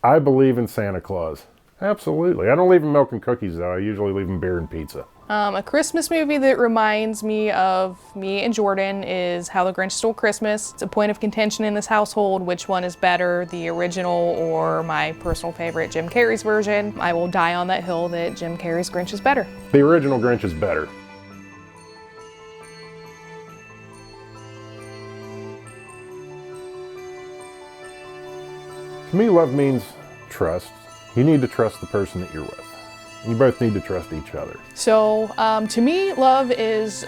I believe in Santa Claus. Absolutely. I don't leave him milk and cookies, though. I usually leave him beer and pizza. A Christmas movie that reminds me of me and Jordan is How the Grinch Stole Christmas. It's a point of contention in this household, which one is better, the original or my personal favorite, Jim Carrey's version. I will die on that hill that Jim Carrey's Grinch is better. The original Grinch is better. To me, love means trust. You need to trust the person that you're with. You both need to trust each other. So to me, love is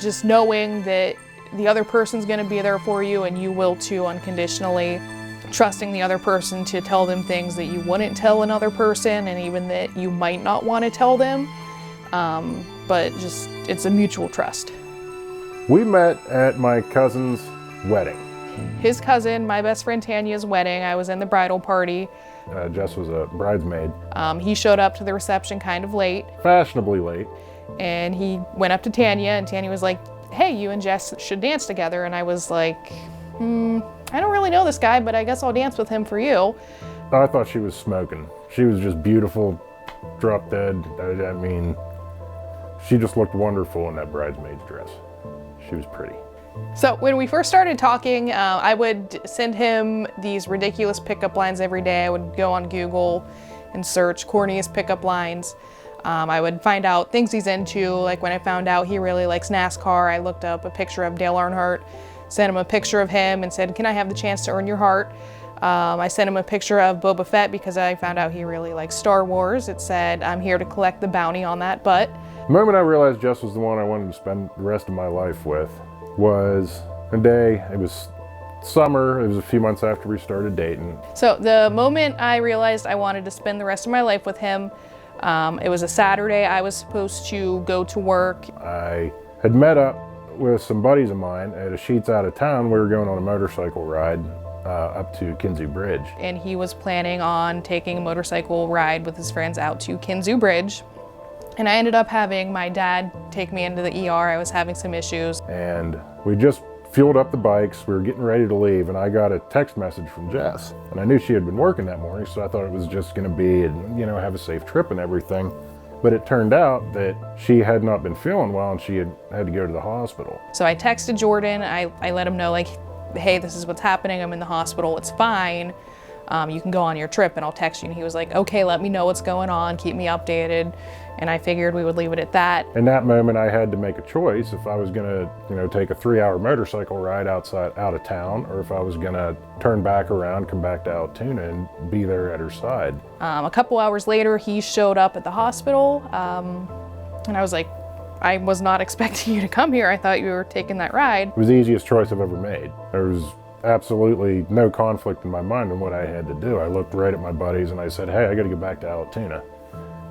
just knowing that the other person's going to be there for you and you will too unconditionally. Trusting the other person to tell them things that you wouldn't tell another person and even that you might not want to tell them. But just, it's a mutual trust. We met at my cousin's wedding. His cousin, my best friend Tanya's wedding, I was in the bridal party. Jess was a bridesmaid. He showed up to the reception kind of late. Fashionably late. And he went up to Tanya and Tanya was like, hey, you and Jess should dance together. And I was like, I don't really know this guy, but I guess I'll dance with him for you. I thought she was smoking. She was just beautiful, drop dead. I mean, she just looked wonderful in that bridesmaid's dress. She was pretty. So when we first started talking, I would send him these ridiculous pickup lines every day. I would go on Google and search corniest pickup lines. I would find out things he's into. Like when I found out he really likes NASCAR, I looked up a picture of Dale Earnhardt, sent him a picture of him and said, can I have the chance to earn your heart? I sent him a picture of Boba Fett because I found out he really likes Star Wars. It said, I'm here to collect the bounty on that butt. The moment I realized Jess was the one I wanted to spend the rest of my life with was a day, it was summer, it was a few months after we started dating. So the moment I realized I wanted to spend the rest of my life with him, it was a Saturday. I was supposed to go to work. I had met up with some buddies of mine at a Sheets out of town. We were going on a motorcycle ride up to Kinzu Bridge. And he was planning on taking a motorcycle ride with his friends out to Kinzu Bridge. And I ended up having my dad take me into the ER. I was having some issues. And we just fueled up the bikes. We were getting ready to leave and I got a text message from Jess. And I knew she had been working that morning, so I thought it was just gonna be, you know, have a safe trip and everything. But it turned out that she had not been feeling well and she had to go to the hospital. So I texted Jordan. I let him know, like, hey, this is what's happening. I'm in the hospital. It's fine. You can go on your trip and I'll text you. And he was like, okay, let me know what's going on. Keep me updated. And I figured we would leave it at that. In that moment, I had to make a choice if I was gonna, you know, take a 3-hour motorcycle ride out of town, or if I was gonna turn back around, come back to Altoona and be there at her side. A couple hours later, he showed up at the hospital. And I was like, I was not expecting you to come here. I thought you were taking that ride. It was the easiest choice I've ever made. There was absolutely no conflict in my mind on what I had to do. I looked right at my buddies and I said, hey, I gotta get back to Altoona.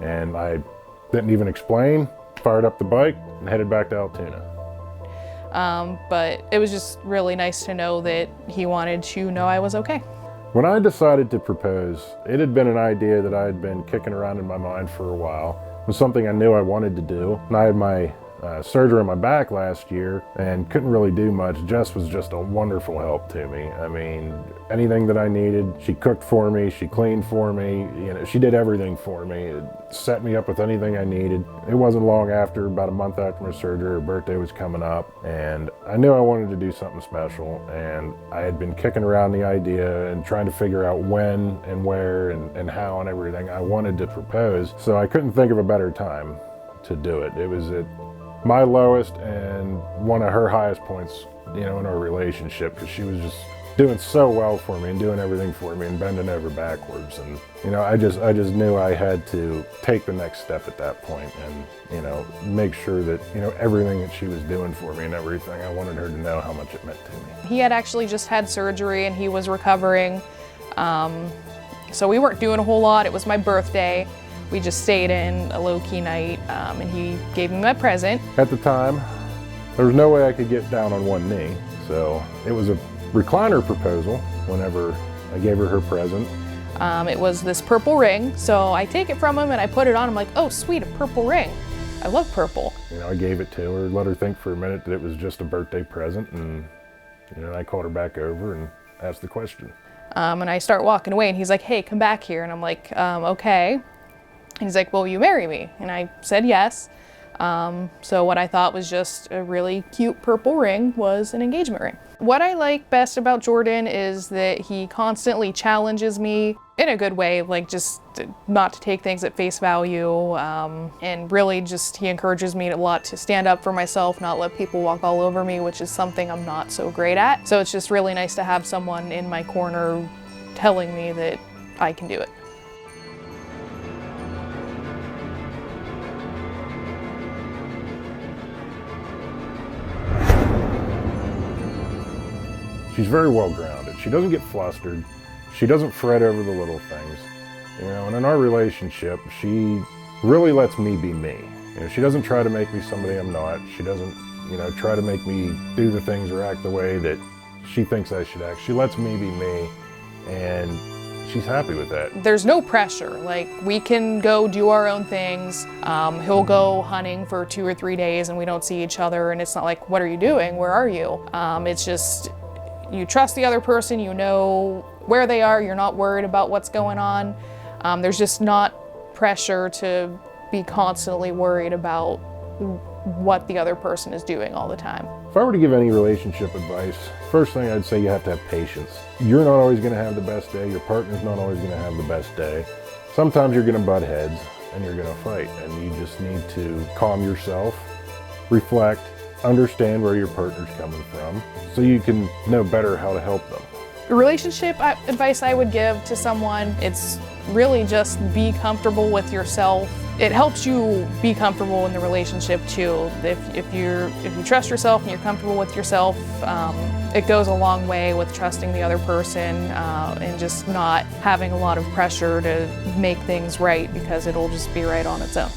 And I didn't even explain, fired up the bike and headed back to Altoona. But it was just really nice to know that he wanted to know I was okay. When I decided to propose, it had been an idea that I had been kicking around in my mind for a while. It was something I knew I wanted to do. And I had my surgery on my back last year and couldn't really do much. Jess was just a wonderful help to me. I mean, anything that I needed, she cooked for me, she cleaned for me, you know, she did everything for me. It set me up with anything I needed. It wasn't long after, about a month after my surgery, her birthday was coming up, and I knew I wanted to do something special, and I had been kicking around the idea and trying to figure out when and where and how and everything. I wanted to propose, so I couldn't think of a better time to do it. It was at my lowest and one of her highest points, you know, in our relationship, because she was just doing so well for me and doing everything for me and bending over backwards. And, you know, I just knew I had to take the next step at that point and, you know, make sure that, you know, everything that she was doing for me and everything, I wanted her to know how much it meant to me. He had actually just had surgery and he was recovering. So we weren't doing a whole lot. It was my birthday. We just stayed in a low-key night, and he gave me my present. At the time, there was no way I could get down on one knee, so it was a recliner proposal whenever I gave her present. It was this purple ring, so I take it from him and I put it on. I'm like, oh, sweet, a purple ring. I love purple. You know, I gave it to her, let her think for a minute that it was just a birthday present, and, you know, I called her back over and asked the question. And I start walking away and he's like, hey, come back here. And I'm like, okay. And he's like, will you marry me? And I said yes. So what I thought was just a really cute purple ring was an engagement ring. What I like best about Jordan is that he constantly challenges me in a good way, like just not to take things at face value, and really just he encourages me a lot to stand up for myself, not let people walk all over me, which is something I'm not so great at. So it's just really nice to have someone in my corner telling me that I can do it. She's very well grounded. She doesn't get flustered. She doesn't fret over the little things. You know, and in our relationship, she really lets me be me. You know, she doesn't try to make me somebody I'm not. She doesn't, you know, try to make me do the things or act the way that she thinks I should act. She lets me be me, and she's happy with that. There's no pressure. Like, we can go do our own things. He'll go hunting for 2 or 3 days and we don't see each other, and it's not like, what are you doing? Where are you? It's just, you trust the other person, you know where they are, you're not worried about what's going on. There's just not pressure to be constantly worried about what the other person is doing all the time. If I were to give any relationship advice, first thing I'd say, you have to have patience. You're not always going to have the best day, your partner's not always going to have the best day. Sometimes you're going to butt heads and you're going to fight, and you just need to calm yourself, reflect, understand where your partner's coming from, so you can know better how to help them. The relationship advice I would give to someone, it's really just be comfortable with yourself. It helps you be comfortable in the relationship too. If you trust yourself and you're comfortable with yourself, it goes a long way with trusting the other person, and just not having a lot of pressure to make things right, because it'll just be right on its own.